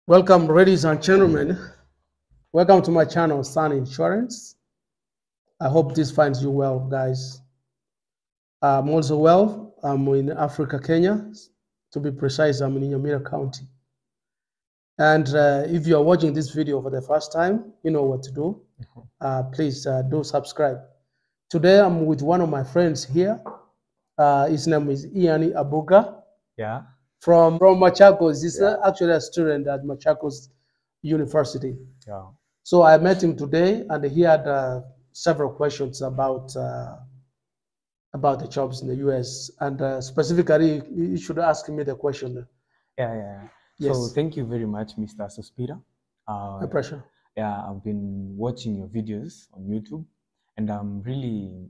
Welcome, ladies and gentlemen. Welcome to my channel, Sun Insurance. I hope this finds you well, guys. I'm also well. I'm in Africa, Kenya. To be precise, I'm in Nyamira County. And if you are watching this video for the first time, you know what to do. Please do subscribe. Today, I'm with one of my friends here. His name is Iani Abuga. Yeah. From Machakos. He's actually a student at Machakos University. Yeah. So I met him today, and he had several questions about the jobs in the U.S. And specifically, you should ask me the question. Yeah. Yes. So thank you very much, Mr. Suspira. My pleasure. Yeah, I've been watching your videos on YouTube, and I'm really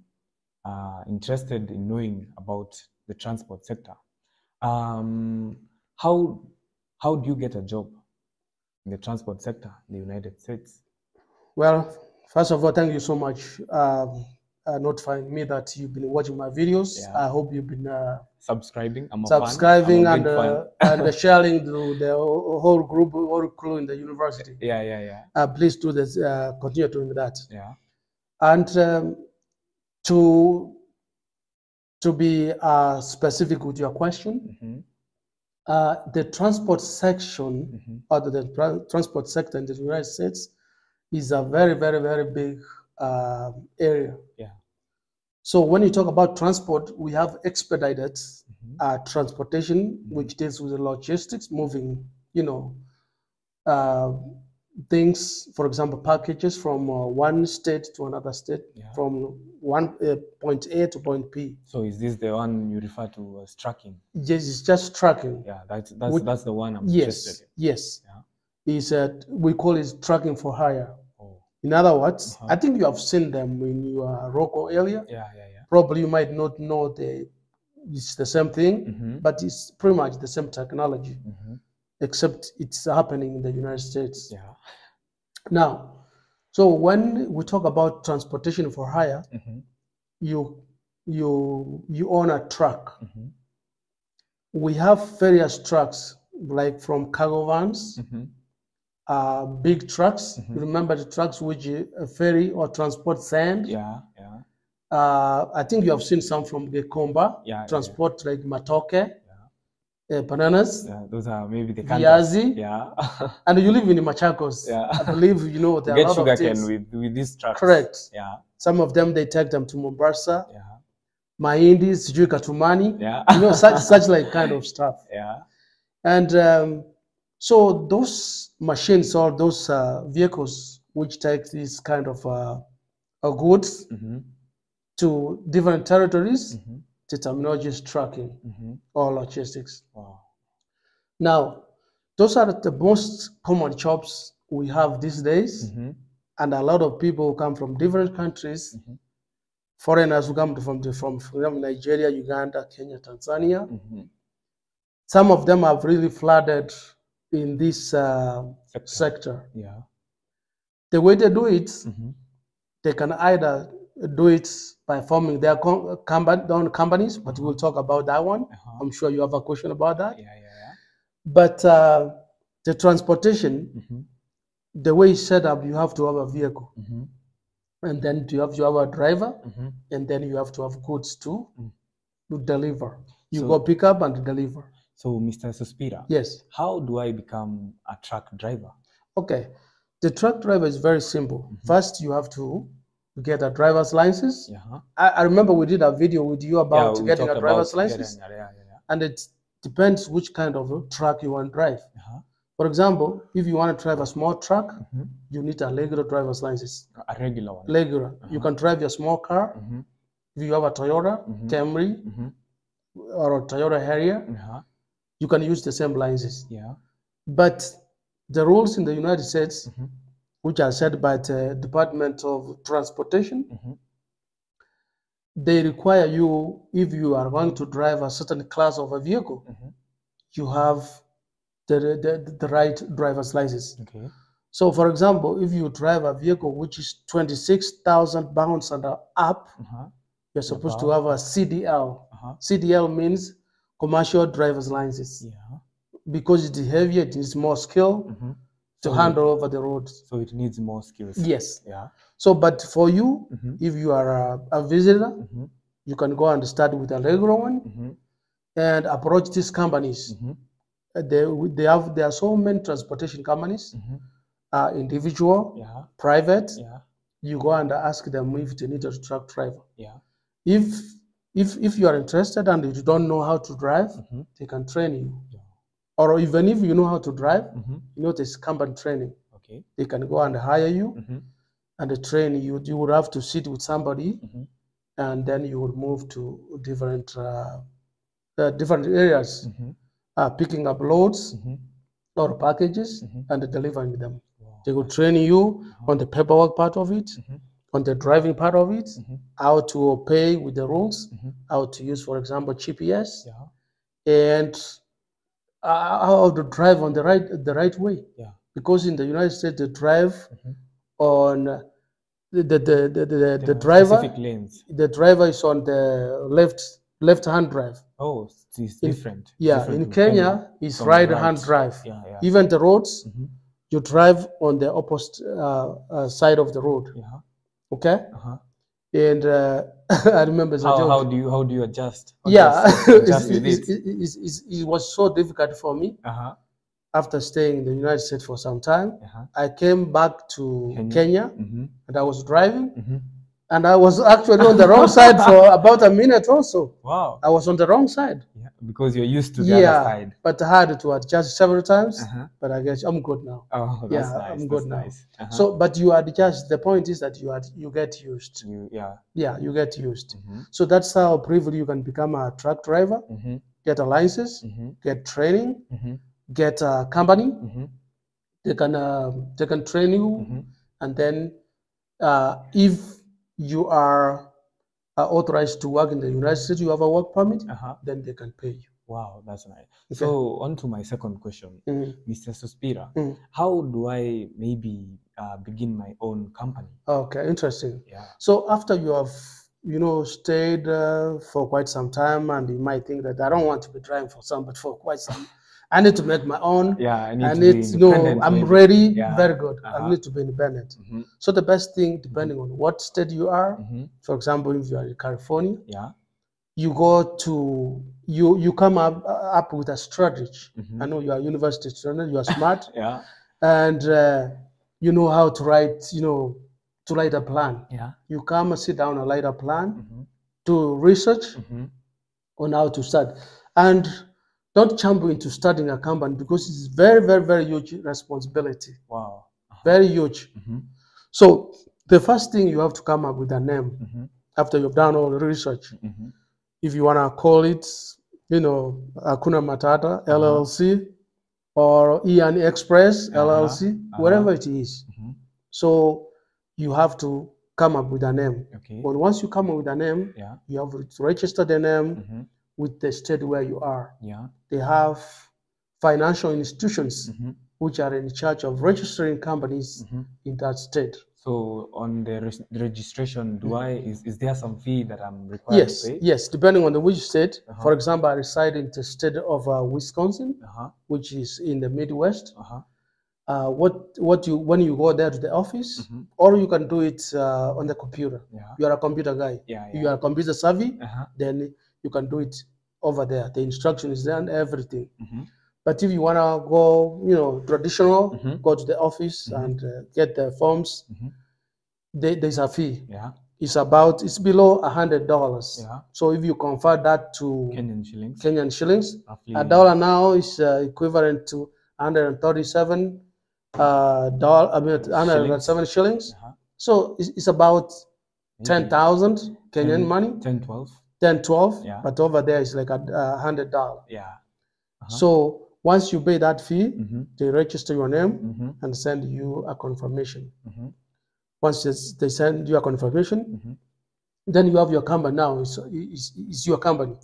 interested in knowing about the transport sector. How do you get a job in the transport sector in the United States? Well, first of all, thank you so much notifying me that you've been watching my videos. Yeah. I hope you've been subscribing. I'm a subscribing fan. I'm a and sharing to the whole group, whole crew in the university. Yeah. Please do this. Continue doing that. Yeah. And to be specific with your question, the transport section or the transport sector in the United States is a very, very, very big area. Yeah. So when you talk about transport, we have expedited transportation, which deals with the logistics, moving, things, for example, packages from one state to another state, from one point A to point B. So is this the one you refer to as tracking? Yes, it's just tracking. Yeah, that's the one I'm interested in. Yes. Yeah. Is we call it tracking for hire. Oh. In other words, I think you have seen them in your local area. Yeah. Probably you might not know it's the same thing, but it's pretty much the same technology. Except it's happening in the United States. Yeah. Now, so when we talk about transportation for hire, you own a truck. We have various trucks, like from cargo vans, big trucks. You remember the trucks which ferry or transport sand? Yeah. I think you have seen some from Gekomba, transport like matoke. Bananas. Yeah, those are maybe the viazi. Yeah. And you live in Machakos. Yeah. I believe you know there are a lot of things. with these trucks. Correct. Yeah. Some of them they take them to Mombasa. Yeah. Mahindi, sijui Katumani. Yeah. Such like kind of stuff. Yeah. And so those machines or those vehicles which take these kind of goods to different territories. The terminology is tracking or logistics. Wow. Now, those are the most common jobs we have these days, and a lot of people come from different countries. Foreigners who come from Nigeria, Uganda, Kenya, Tanzania. Some of them have really flooded in this sector. Yeah. The way they do it, they can either do it by forming their own companies, but we'll talk about that one. I'm sure you have a question about that. Yeah. But the transportation, the way it's set up, you have to have a vehicle, and then you have a driver, and then you have to have goods to deliver. You go pick up and deliver. So, Mr. Suspira, yes, how do I become a truck driver? Okay, the truck driver is very simple. First, you have to get a driver's license. I remember we did a video with you about getting a driver's license. And it depends which kind of truck you want to drive. For example, if you want to drive a small truck, you need a regular driver's license. A regular one? Regular. You can drive your small car. If you have a Toyota Camry or a Toyota Harrier, you can use the same license. Yeah. But the rules in the United States, which are set by the Department of Transportation, they require you, if you are going to drive a certain class of a vehicle, you have the right driver's license. Okay. So, for example, if you drive a vehicle which is 26,000 pounds and up, you're supposed to have a CDL. CDL means commercial driver's license. Yeah. because it is heavier, it needs more skill to handle over the road. So it needs more skills. Yes. Yeah. So, but for you, if you are a visitor, you can go and start with a regular one and approach these companies. There are so many transportation companies, individual, private. You go and ask them if they need a truck driver. If you are interested and you don't know how to drive, they can train you. Or even if you know how to drive, you know there's company training. They can go and hire you and they train you. You would have to sit with somebody, and then you would move to different areas, picking up loads or packages and delivering them. They will train you on the paperwork part of it, on the driving part of it, how to pay with the rules, how to use, for example, GPS, and how to drive on the right way. Because in the United States, they drive on the driver. Specific lanes. The driver is on the left-hand drive. Oh, it's different. In Kenya, it's right-hand drive. Even the roads, you drive on the opposite side of the road. Okay. And I remember how do you adjust? Adjust with it? It was so difficult for me. After staying in the United States for some time, I came back to Kenya and I was driving. And I was actually on the wrong side for about a minute also. Wow. I was on the wrong side. Because you're used to the other side. But I had to adjust several times. But I guess I'm good now. Oh, that's nice. I'm good now. So, but you adjust. The point is that you get used. You get used. So that's how briefly you can become a truck driver, get a license, get training, get a company. They can train you, and then if you are authorized to work in the United States, you have a work permit, then they can pay you. Wow, that's nice. Okay. So on to my second question, Mr. Suspira, how do I maybe begin my own company? Okay, interesting. So after you have stayed for quite some time, and you might think that I don't want to be driving for some, but for quite some, I need to make my own. I need to be independent. I'm ready. Very good. I need to be independent. So the best thing, depending on what state you are, for example, if you are in California, you go to you come up with a strategy. I know you are a university student. You are smart. And you know how to write a plan. You come and sit down and write a plan to research on how to start. And don't jump into starting a company because it's very, very, very huge responsibility. Wow. Very huge. So the first thing, you have to come up with a name after you've done all the research. If you want to call it, Hakuna Matata LLC or Ian Express LLC, whatever it is. So you have to come up with a name. But once you come up with a name, you have to register the name with the state where you are. They have financial institutions which are in charge of registering companies in that state. So on the registration, is there some fee that I'm required to pay? Yes, depending on which state. For example, I reside in the state of Wisconsin, which is in the Midwest. When you go there to the office, or you can do it on the computer. You are a computer guy. You are computer savvy, then you can do it over there. The instruction is there and everything. But if you want to go, traditional, go to the office and get the forms, there's a fee. It's below $100. So if you convert that to Kenyan shillings, a dollar now is equivalent to 137 107 shillings. So it's about 10,000 Kenyan money. 10, 12. But over there it's like $100. So once you pay that fee, they register your name and send you a confirmation. Once they send you a confirmation, then you have your company now. It's your company.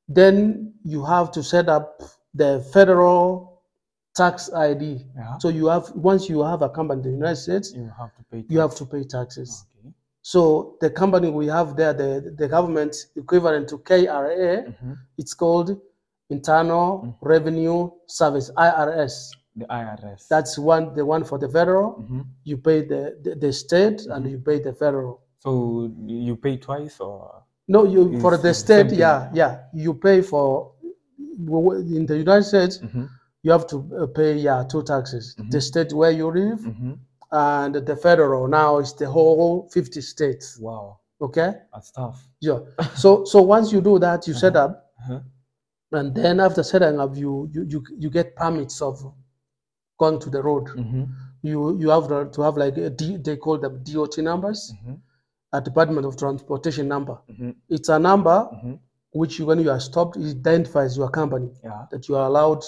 Then you have to set up the federal tax ID. So once you have a company in the United States, you have to pay taxes. So the company we have there, the government equivalent to KRA, it's called Internal Revenue Service, IRS. The IRS. That's the one for the federal. You pay the state and you pay the federal. So you pay twice, or no? You for the it's state, same yeah, thing? yeah. You pay for in the United States. You have to pay two taxes: the state where you live and the federal. Now it's the whole 50 states. Wow, Okay, that's tough. yeah. So once you do that, you set up, and then after setting up, you get permits of going to the road. You have to have like they call them DOT numbers, a Department of Transportation number. It's a number which when you are stopped, it identifies your company, that you are allowed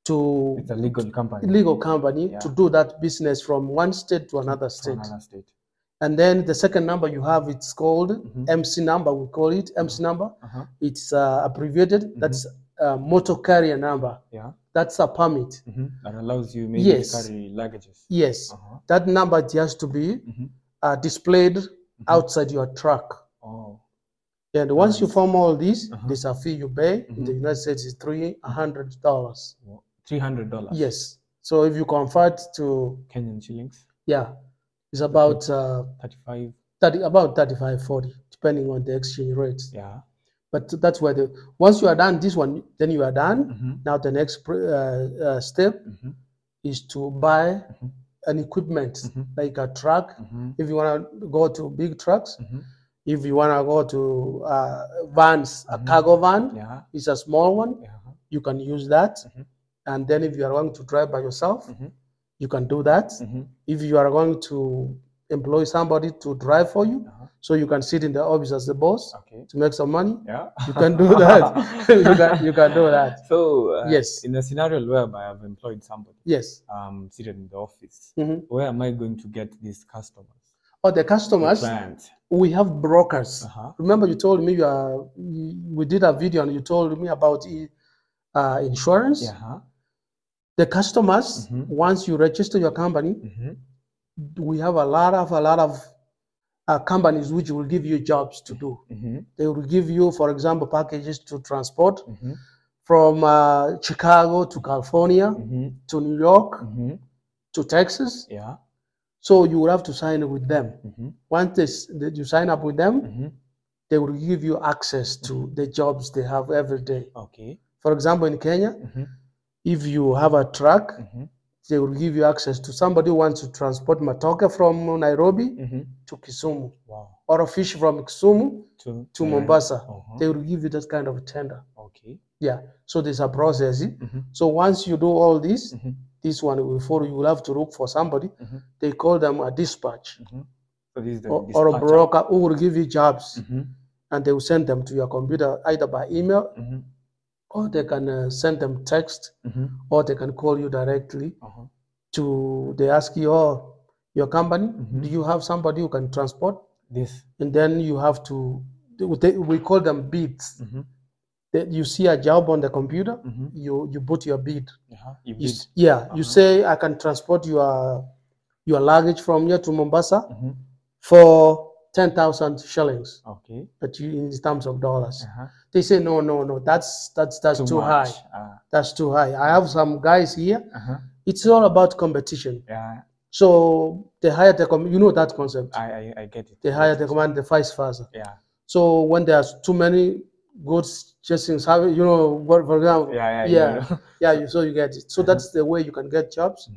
to. It's a legal company. Legal company to do that business from one state to another state. And then the second number you have, it's called MC number. We call it MC number. It's abbreviated. That's a motor carrier number. That's a permit. That allows you maybe to carry luggages. Yes. That number it has to be displayed outside your truck. Oh. And once you form all these, there's a fee you pay. In the United States, it's $300. $300. Yes. So if you convert to Kenyan shillings, it's about 35, about 35, 40, depending on the exchange rates. Yeah. But that's where once you are done this one, then you are done. Now the next step is to buy an equipment like a truck. If you want to go to big trucks, if you want to go to vans, a cargo van, it's a small one. You can use that. And then if you are going to drive by yourself, you can do that. If you are going to employ somebody to drive for you, so you can sit in the office as the boss to make some money, you can do that. you can do that. So yes, in a scenario whereby I've employed somebody, seated in the office, where am I going to get these customers? Oh, the customers, we have brokers. Remember you told me we did a video and you told me about insurance. The customers, once you register your company, we have a lot of companies which will give you jobs to do. They will give you, for example, packages to transport from Chicago to California to New York to Texas. So you will have to sign with them. Once you sign up with them, they will give you access to the jobs they have every day. For example, in Kenya, if you have a truck, they will give you access to somebody who wants to transport matoke from Nairobi to Kisumu, or a fish from Kisumu to Mombasa. They will give you that kind of tender. Yeah, so there's a process. So once you do all this, this one will follow. You will have to look for somebody. They call them a dispatch, so this is the or a broker who will give you jobs, and they will send them to your computer either by email, or they can send them text, or they can call you directly. They ask you, oh, your company, do you have somebody who can transport this? And then you have to, we call them bids. You see a job on the computer, you put your bid. You say, I can transport your luggage from here to Mombasa for 10,000 shillings. But in terms of dollars. They say, no, that's too high. That's too high. I have some guys here. It's all about competition. So they hire the you know that concept. I get it. They hire the command, the vice versa. So when there's too many goods chasing, for example, so you get it. So that's the way you can get jobs,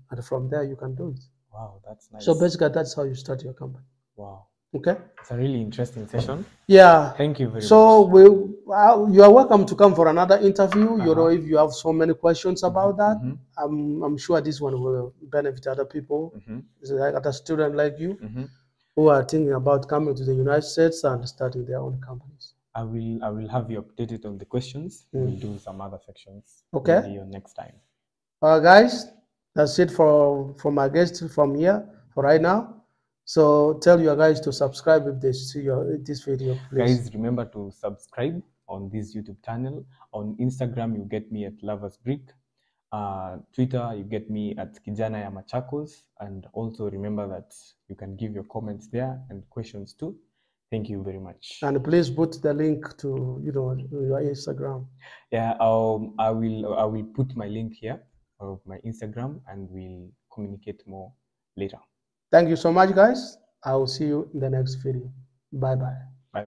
and from there you can do it. Wow, that's nice. So basically, that's how you start your company. Wow. Okay. It's a really interesting session. Yeah. Thank you very much. So you are welcome to come for another interview. You know, if you have so many questions about that, I'm sure this one will benefit other people, like other students like you, who are thinking about coming to the United States and starting their own companies. I will have you updated on the questions. We'll do some other sections. Okay. Maybe on next time. Guys, that's it for my guest from here for right now. So tell your guys to subscribe if they see this video, please. Guys, remember to subscribe on this YouTube channel. On Instagram, you get me at Lovers Brick. Twitter, you get me at Kijana ya Machakos. And also remember that you can give your comments there and questions too. Thank you very much. And please put the link to your Instagram. Yeah, I will put my link here of my Instagram, and we'll communicate more later. Thank you so much, guys. I will see you in the next video. Bye bye.